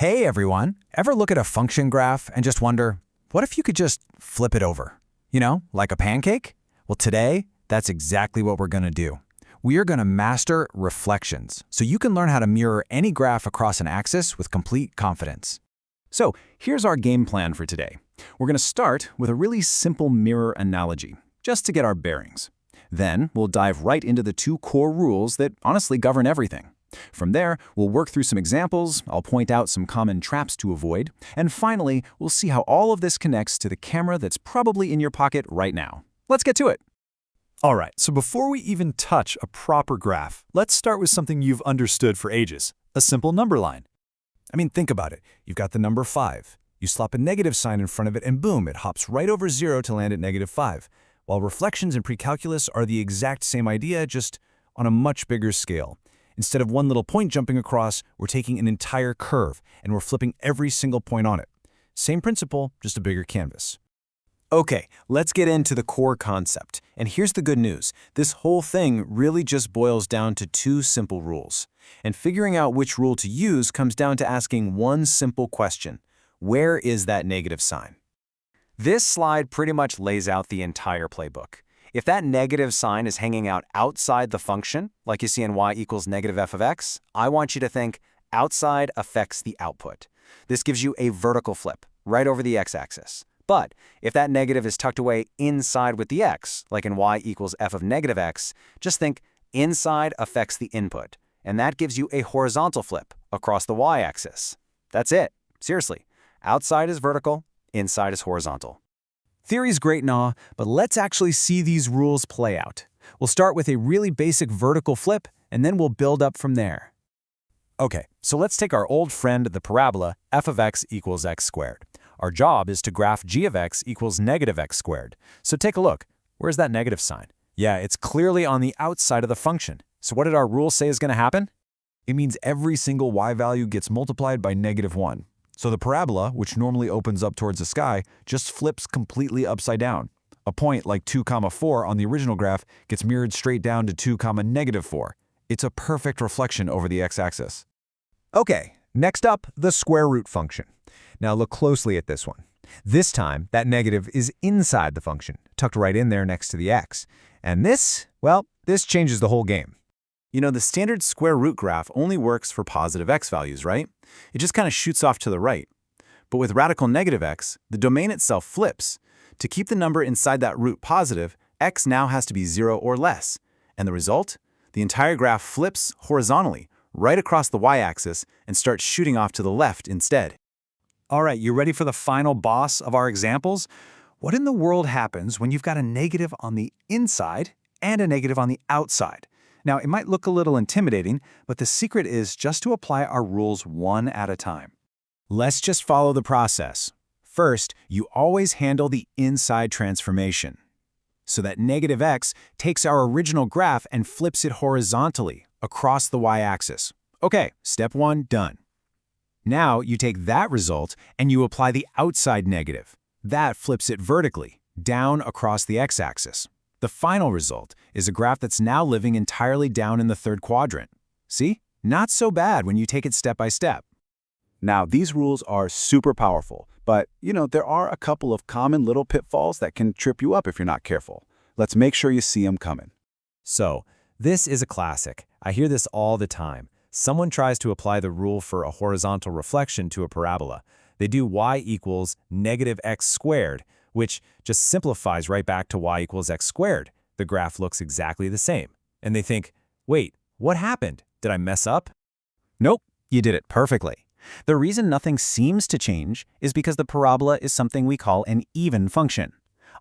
Hey everyone, ever look at a function graph and just wonder, what if you could just flip it over? You know, like a pancake? Well, today, that's exactly what we're going to do. We are going to master reflections, so you can learn how to mirror any graph across an axis with complete confidence. So, here's our game plan for today. We're going to start with a really simple mirror analogy, just to get our bearings. Then, we'll dive right into the two core rules that honestly govern everything. From there, we'll work through some examples, I'll point out some common traps to avoid, and finally, we'll see how all of this connects to the camera that's probably in your pocket right now. Let's get to it. All right, so before we even touch a proper graph, let's start with something you've understood for ages, a simple number line. I mean, think about it. You've got the number 5. You slap a negative sign in front of it and boom, it hops right over 0 to land at -5. While reflections and precalculus are the exact same idea, just on a much bigger scale. Instead of one little point jumping across, we're taking an entire curve, and we're flipping every single point on it. Same principle, just a bigger canvas. Okay, let's get into the core concept. And here's the good news. This whole thing really just boils down to two simple rules. And figuring out which rule to use comes down to asking one simple question. Where is that negative sign? This slide pretty much lays out the entire playbook. If that negative sign is hanging out outside the function, like you see in y equals negative f of x, I want you to think outside affects the output. This gives you a vertical flip, right over the x-axis. But if that negative is tucked away inside with the x, like in y equals f of negative x, just think inside affects the input, and that gives you a horizontal flip across the y-axis. That's it. Seriously. Outside is vertical, inside is horizontal. Theory's great and all, but let's actually see these rules play out. We'll start with a really basic vertical flip, and then we'll build up from there. Okay, so let's take our old friend, the parabola, f of x equals x squared. Our job is to graph g of x equals negative x squared. So take a look. Where's that negative sign? Yeah, it's clearly on the outside of the function. So what did our rule say is going to happen? It means every single y value gets multiplied by -1. So the parabola, which normally opens up towards the sky, just flips completely upside down. A point like 2, 4 on the original graph gets mirrored straight down to 2, -4. It's a perfect reflection over the x-axis. Okay, next up, the square root function. Now look closely at this one. This time, that negative is inside the function, tucked right in there next to the x. And this, well, this changes the whole game. You know, the standard square root graph only works for positive x values, right? It just kind of shoots off to the right. But with radical negative x, the domain itself flips. To keep the number inside that root positive, x now has to be 0 or less. And the result? The entire graph flips horizontally, right across the y-axis, and starts shooting off to the left instead. All right, you ready for the final boss of our examples? What in the world happens when you've got a negative on the inside and a negative on the outside? Now, it might look a little intimidating, but the secret is just to apply our rules one at a time. Let's just follow the process. First, you always handle the inside transformation. So that negative x takes our original graph and flips it horizontally across the y-axis. Okay, step 1 done. Now you take that result and you apply the outside negative. That flips it vertically, down across the x-axis. The final result is a graph that's now living entirely down in the third quadrant. See? Not so bad when you take it step by step. Now, these rules are super powerful, but, there are a couple of common little pitfalls that can trip you up if you're not careful. Let's make sure you see them coming. So, this is a classic. I hear this all the time. Someone tries to apply the rule for a horizontal reflection to a parabola. They do y equals negative x squared, which just simplifies right back to y equals x squared. The graph looks exactly the same. And they think, wait, what happened? Did I mess up? Nope, you did it perfectly. The reason nothing seems to change is because the parabola is something we call an even function.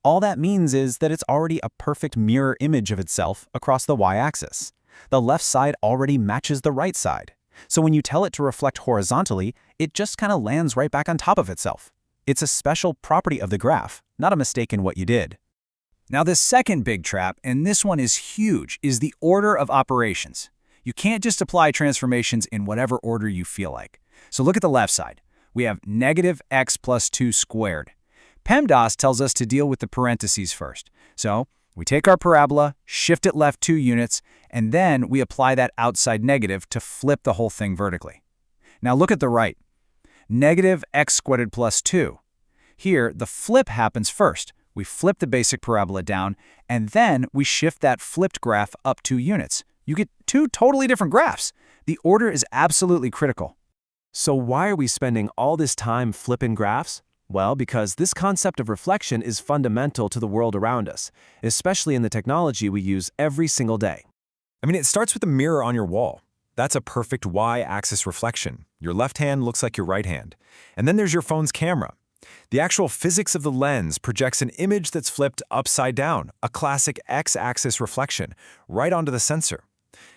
All that means is that it's already a perfect mirror image of itself across the y-axis. The left side already matches the right side. So when you tell it to reflect horizontally, it just kind of lands right back on top of itself. It's a special property of the graph, not a mistake in what you did. Now, the second big trap, and this one is huge, is the order of operations. You can't just apply transformations in whatever order you feel like. So look at the left side. We have negative x plus 2 squared. PEMDAS tells us to deal with the parentheses first. So we take our parabola, shift it left 2 units, and then we apply that outside negative to flip the whole thing vertically. Now look at the right. negative x squared plus 2. Here, the flip happens first. We flip the basic parabola down, and then we shift that flipped graph up 2 units. You get 2 totally different graphs. The order is absolutely critical. So why are we spending all this time flipping graphs? Well, because this concept of reflection is fundamental to the world around us, especially in the technology we use every single day. I mean, it starts with a mirror on your wall. That's a perfect y-axis reflection. Your left hand looks like your right hand. And then there's your phone's camera. The actual physics of the lens projects an image that's flipped upside down, a classic x-axis reflection, right onto the sensor.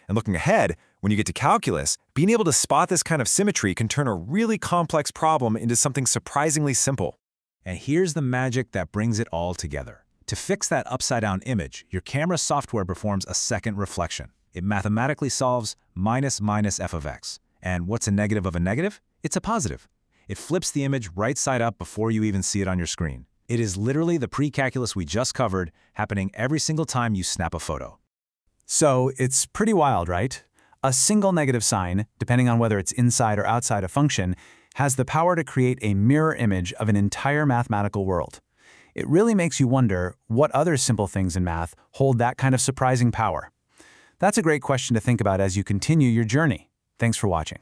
And looking ahead, when you get to calculus, being able to spot this kind of symmetry can turn a really complex problem into something surprisingly simple. And here's the magic that brings it all together. To fix that upside-down image, your camera software performs a second reflection. It mathematically solves minus f of x. And what's a negative of a negative? It's a positive. It flips the image right side up before you even see it on your screen. It is literally the precalculus we just covered, happening every single time you snap a photo. So it's pretty wild, right? A single negative sign, depending on whether it's inside or outside a function, has the power to create a mirror image of an entire mathematical world. It really makes you wonder what other simple things in math hold that kind of surprising power. That's a great question to think about as you continue your journey. Thanks for watching.